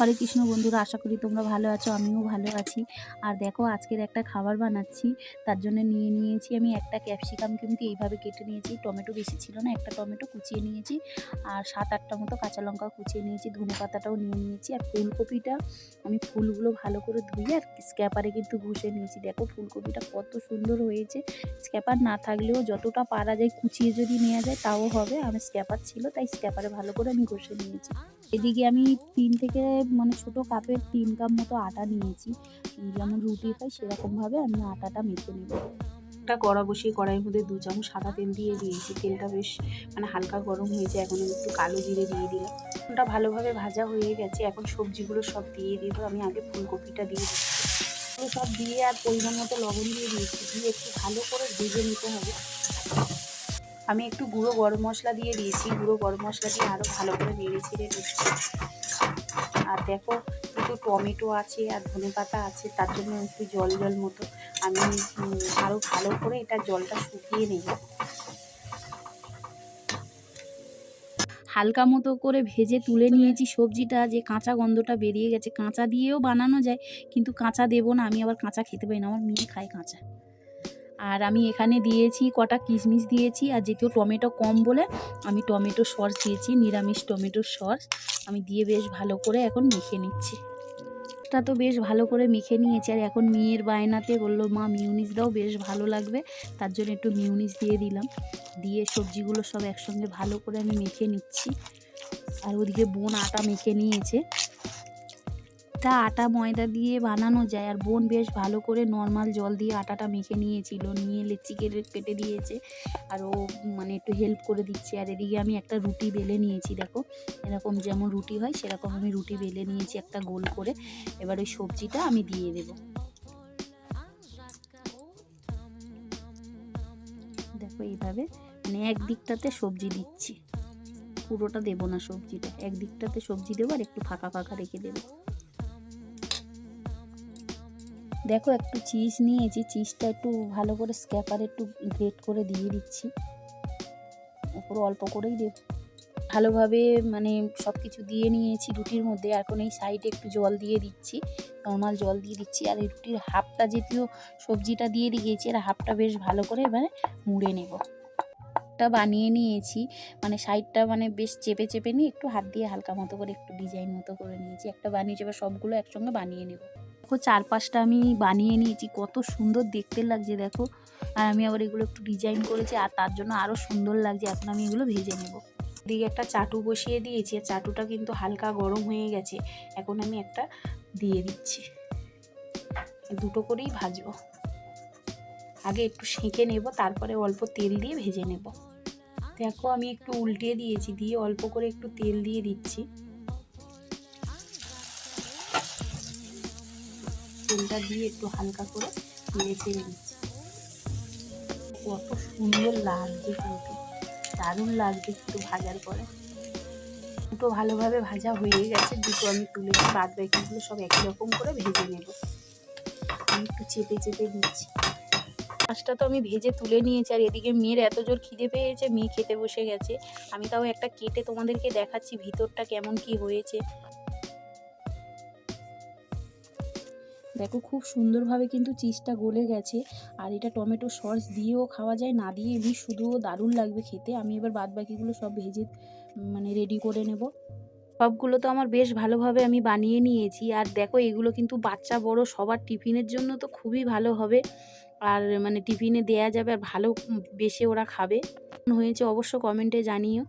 হরে কৃষ্ণ বন্ধুরা, আশা করি তোমরা ভালো আছো, আমিও ভালো আছি। আর দেখো আজকের একটা খাবার বানাচ্ছি, তার জন্য নিয়ে নিয়েছি আমি একটা ক্যাপসিকাম, কিন্তু এইভাবে কেটে নিয়েছি। টমেটো বেশি ছিল না, একটা টমেটো কুচিয়ে নিয়েছি, আর 7-8টা মতো কাঁচা লঙ্কা কুচিয়ে নিয়েছি, ধনে পাতাটাও নিয়ে নিয়েছি। আর ফুলকপিটা আমি ফুলগুলো ভালো করে ধুয়ে আর স্ক্যাপারে কিন্তু ঘষে নিয়েছি। দেখো ফুলকপিটা কত সুন্দর হয়েছে। স্ক্যাপার না থাকলেও যতটা পারা যায় কুচিয়ে যদি নেওয়া যায় তাও হবে। আমার স্ক্যাপার ছিল তাই স্ক্যাপারে ভালো করে আমি ঘষে নিয়েছি। এদিকে আমি 3 থেকে ছোট কাপের 3 কাপ মতো আটা নিয়েছি। যেমন রুটি হয় সেরকমভাবে আমি আটাটা মেখে নেব। একটা কড়া বসিয়ে কড়াইয়ের মধ্যে 2 চামচ সাদা তেল দিয়ে দিয়েছি। তেলটা বেশ হালকা গরম হয়েছে। এখন আমি একটু কালো জিরে দিয়ে দিলাম। ওটা ভালোভাবে ভাজা হয়ে গেছে। এখন সবজিগুলো সব দিয়ে দেবো। আমি আগে ফুলকপিটা দিয়ে দিচ্ছি। সব দিয়ে আর পরিমাণ মতো লবণ দিয়ে দিয়েছি, দিয়ে একটু ভালো করে ভেজে নিতে হবে। আমি একটু গুঁড়ো গরম মশলা দিয়ে দিয়েছি। গুঁড়ো গরম মশলা দিয়ে আরও ভালো করে নেড়ে ছেড়ে দিচ্ছি। আর দেখো একটু টমেটো আছে আর ধনেপাতা আছে, তার জন্য একটু জল জল মতো আমি আরও ভালো করে এটা জলটা শুকিয়ে নেব। হালকা মতো করে ভেজে তুলে নিয়েছি সবজিটা, যে কাঁচা গন্ধটা বেরিয়ে গেছে। কাঁচা দিয়েও বানানো যায়, কিন্তু কাঁচা দেবো না, আমি আবার কাঁচা খেতে পারি না, আমার মেয়ে খায় কাঁচা। আর আমি এখানে দিয়েছি কটা কিশমিশ দিয়েছি, আর যেহেতু টমেটো কম বলে আমি টমেটো সস দিয়েছি, নিরামিষ টমেটোর সস আমি দিয়ে বেশ ভালো করে এখন মেখে নিচ্ছি। এটা তো বেশ ভালো করে মেখে নিয়েছি। আর এখন মেয়ের বায়নাতে বললো, মা মিউনিস দাও, বেশ ভালো লাগবে, তার জন্য একটু মিউনিস দিয়ে দিলাম। দিয়ে সবজিগুলো সব একসঙ্গে ভালো করে আমি মেখে নিচ্ছি। আর ওদিকে বোন আটা মেখে নিয়েছে। এটা আটা ময়দা দিয়ে বানানো যায়, আর বোন বেশ ভালো করে নর্মাল জল দিয়ে আটাটা মেখে নিয়েছিল, নিয়ে লেচি কেটে দিয়েছে, আর ও একটু হেল্প করে দিচ্ছে। আর এদিকে আমি একটা রুটি বেলে নিয়েছি। দেখো এরকম যেমন রুটি হয় সেরকম আমি রুটি বেলে নিয়েছি একটা গোল করে। এবার ওই সবজিটা আমি দিয়ে দেব। দেখো এইভাবে এক দিকটাতে সবজি দিচ্ছি, পুরোটা দেবো না সবজিটা, এক দিকটাতে সবজি দেবো আর একটু ফাঁকা ফাঁকা রেখে দেবো। দেখো একটু চিজ নিয়েছি, চিজটা একটু ভালো করে স্ক্যাপারে একটু গ্রেট করে দিয়ে দিচ্ছি, উপরে অল্প করেই দেব। ভালোভাবে সব কিছু দিয়ে নিয়েছি রুটির মধ্যে। এখন এই সাইডে একটু জল দিয়ে দিচ্ছি, নর্মাল জল দিয়ে দিচ্ছি। আর এই রুটির হাফটা যেহেতু সবজিটা দিয়ে দিয়েছি, আর হাফটা বেশ ভালো করে এবারে মুড়ে নেব। একটা বানিয়ে নিয়েছি, সাইডটা বেশ চেপে চেপে নিয়ে একটু হাত দিয়ে হালকা মতো করে একটু ডিজাইন মতো করে নিয়েছি। একটা বানিয়েছি, এবার সবগুলো একসঙ্গে বানিয়ে নেব। দেখো 4-5টা আমি বানিয়ে নিয়েছি, কত সুন্দর দেখতে লাগছে দেখো। আর আমি আবার এগুলো একটু ডিজাইন করেছি, আর তার জন্য আরও সুন্দর লাগছে। এখন আমি এগুলো ভেজে নেব। এদিকে একটা চাটু বসিয়ে দিয়েছি, আর চাটুটা কিন্তু হালকা গরম হয়ে গেছে। এখন আমি একটা দিয়ে দিচ্ছি, দুটো করেই ভাজবো। আগে একটু সেঁকে নেব, তারপরে অল্প তেল দিয়ে ভেজে নেব। দেখো আমি একটু উল্টে দিয়েছি, দিয়ে অল্প করে একটু তেল দিয়ে দিচ্ছি। তেলটা দিয়ে একটু হালকা করে নেড়ে ছেড়ে দিচ্ছি। কত সুন্দর লাগছে, কিন্তু দারুণ লাগছে একটু ভাজার পরে। দুটো ভালোভাবে ভাজা হয়ে গেছে, দুটো আমি তুলেছি, বাদ বাকিগুলো সব একই রকম করে ভেজে নেব। আমি একটু চেপে চেপে দিচ্ছি। মাছটা তো আমি ভেজে তুলে নিয়েছি। আর এদিকে মেয়ের এত জোর খিদে পেয়েছে, মেয়ে খেতে বসে গেছে। আমি তাও একটা কেটে তোমাদেরকে দেখাচ্ছি ভিতরটা কেমন কি হয়েছে। দেখো খুব সুন্দরভাবে কিন্তু চিজটা গলে গেছে। আর এটা টমেটো সস দিয়েও খাওয়া যায়, না দিয়ে এমনি শুধুও দারুণ লাগবে খেতে। আমি এবার বাদ বাকিগুলো সব ভেজে রেডি করে নেব। সবগুলো তো আমার বেশ ভালোভাবে আমি বানিয়ে নিয়েছি। আর দেখো এগুলো কিন্তু বাচ্চা বড় সবার টিফিনের জন্য তো খুবই ভালো হবে। আর টিফিনে দেয়া যাবে, আর ভালো বেশি ওরা খাবে। হয়েছে অবশ্য কমেন্টে জানিও।